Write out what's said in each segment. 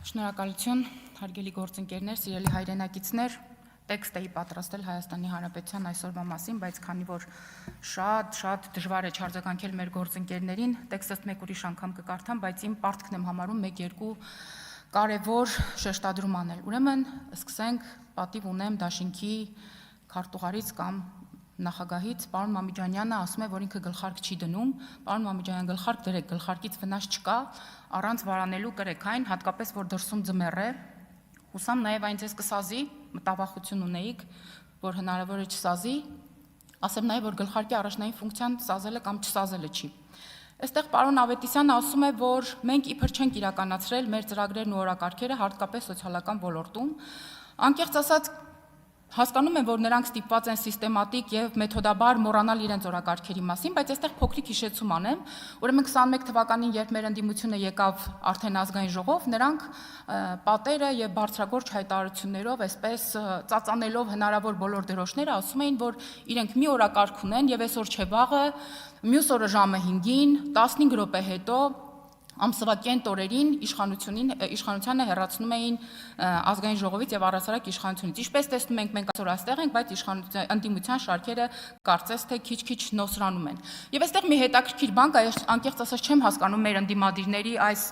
Շնորհակալություն, հարգելի գործընկերներ, սիրելի հայրենակիցներ, տեքստ էի պատրաստել Հայաստանի Հանրապետության այսօրվա մասին, բայց քանի որ շատ դժվար է չարձագանքել մեր գործընկերներին, տեքստը մեկ ուրիշ անգամ կկարդամ, բայց իմ պարտքն եմ համարում 1-2 կարևոր շեշտադրում անել։ Ուրեմն, սկսենք, պատիվ ունեմ դաշինքի քարտուղարից կամ նախագահից, պարոն Մամիջանյանը ասում է, որ ինքը գլխարկ չի դնում, պարոն Մամիջանյան, գլխարկ դրեք, գլխարկից վնաս չկա, առանց վարանելու կրեք այն, հատկապես որ դրսում ձմեռ է, հուսամ նաև այն ձեզ կսազի, մտավախություն ունեիք, որ հնարավոր է չսազի, ասեմ նաև, որ գլխարկի առաջնային ֆունկցիան սազելը կամ չսազելը չի։ Այստեղ պարոն Ավետիսյանը ասում է, որ մենք իբր չենք իրականացրել մեր ծրագրերն ու օրակարգերը, հատկապես սոցիալական ոլորտում, անկեղծ ասած հասկանում եմ, որ նրանք ստիպված են սիստեմատիկ եւ մեթոդաբար մոռանալ իրենց օրակարգերի մասին, բայց այստեղ փոքրիկ հիշեցում անեմ, ուրեմն 21 թվականին, երբ մեր ընդդիմությունը եկավ արդեն ազգային ժողով, նրանք պատերը եւ բարձրագործ հայտարարություններով, այսպես ծածանելով հնարավոր բոլոր դրոշները, ասում էին, որ իրենք մի օրակարգ ունեն եւ այսօր չէ վաղը, մյուս օրը ժամը 5-ին, 15 րոպե հետո ամսվա կենտ օրերին իշխանությանը հեռացնում էին ազգային ժողովից եւ առասարակ իշխանությունից։ Ինչպես տեսնում ենք, մենք այսօր այստեղ ենք, բայց ընդդիմության շարքերը կարծես թե քիչ-քիչ նոսրանում են։ Եվ այստեղ մի հետաքրքիր բան կա, ես անկեղծ ասած չեմ հասկանում մեր ընդդիմադիրների այս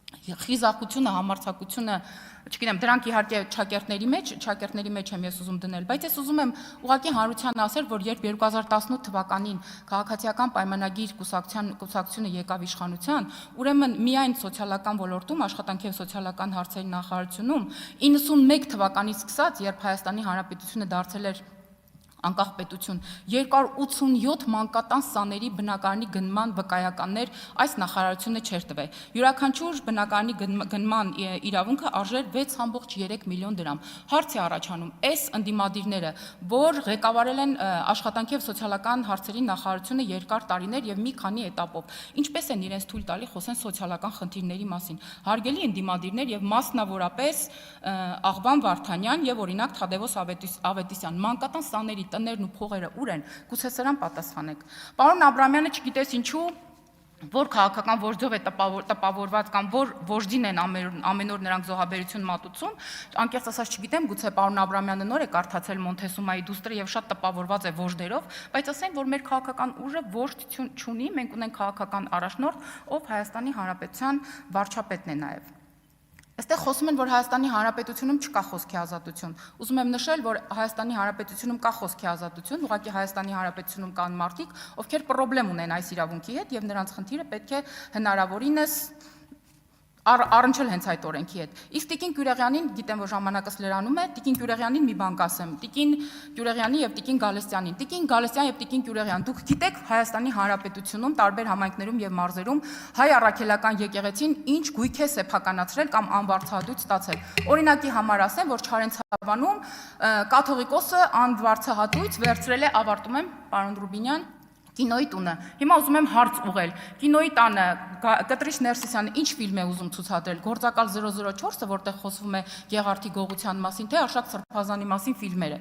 խիզախությունը, համարձակությունը, չգիտեմ, դրանք իհարկե ճակերտների մեջ եմ ես ուզում դնել, բայց ես ուզում եմ ուղղակի հանրության ասել, որ երբ 2018 թվականին քաղաքացիական պայմանագիր կուսակցությունը եկավ իշխանության, ուրեմն միայն սոցիալական ոլորտում, աշխատանքի եւ սոցիալական հարցերի նախարարությունում 91 թվականից սկսած, երբ Հայաստանի Հանրապետությունը դարձել էր անկախ պետություն, 287 մանկատան սաների բնակարանի գնման վկայականներ այս նախարարությունը չէր տվել։ Յուրաքանչյուր բնակարանի գնման իրավունքը արժեր 6.3 միլիոն դրամ։ Հարց է առաջանում, այս ընդդիմադիրները, որ ղեկավարել են աշխատանքի եւ սոցիալական հարցերի նախարարությունը երկար տարիներ եւ մի քանի этаպով, ինչպես են իրենց թույլ տալի խոսեն սոցիալական խնդիրների մասին։ Հարգելի ընդդիմադիրներ եւ մասնավորապես Աղբան Վարդանյան եւ օրինակ Թադևոս Ավետիսյան, մանկատան սաների տներն ու փողերը ուր են, գուցե սրան պատասխանեք։ Պարոն Աբրամյանը չգիտես ինչու, որ քաղաքական որջով է տպավորված կամ որ որջին են ամեն օր նրանք զոհաբերություն մատուցում, անկեղծ ասած չգիտեմ, գուցե պարոն Աբրամյանը նոր է կարդացել Մոնթեսումայի դուստրը եւ շատ տպավորված է որջերով, բայց ասեն, որ մեր քաղաքական ուժը որջդ չունի, մենք ունենք քաղաքական առաջնորդ, ով Հայաստանի Հանրապետության վարչապետն է նաեւ։ Այստեղ խոսում են, որ Հայաստանի Հանրապետությունում չկա խոսքի ազատություն։ Ուզում եմ նշել, որ Հայաստանի Հանրապետությունում կա խոսքի ազատություն, ուղղակի Հայաստանի Հանրապետությունում կան մարդիկ, ովքեր պրոբլեմ ունեն այս իրավունքի հետ եւ նրանց խնդիրը պետք է հնարավորինս առնչել հենց այդ օրենքի հետ։ Իսկ Տիկին Գյուրեղյանին, գիտեմ, որ ժամանակս լրանում է, Տիկին Գյուրեղյանին մի բան կասեմ, Տիկին Գյուրեղյանի եւ Տիկին Գալստյանին։ Տիկին Գալստյան եւ Տիկին Գյուրեղյան, դուք գիտեք Հայաստանի Հանրապետությունում տարբեր համայնքներում եւ մարզերում հայ առաքելական եկեղեցին ինչ գույք է սեփականացրել կամ անվարձահատույց ստացել։ Օրինակի համար ասեմ, որ Չարենցավանում կաթողիկոսը անվարձահատույց վերցրել է, ավարտում եմ, պարոն Ռուբինյան, Կինոյի տունը։ Հիմա ուզում եմ հարց ուղղել։ Կինոյի տանը Կտրիշ Ներսիսյանը ինչ ֆիլմ է ուզում ցուցադրել։ Գործակալ 004-ը, որտեղ խոսվում է Գեղարդի գողության մասին, թե Արշակ Սրբազանի մասին ֆիլմերը։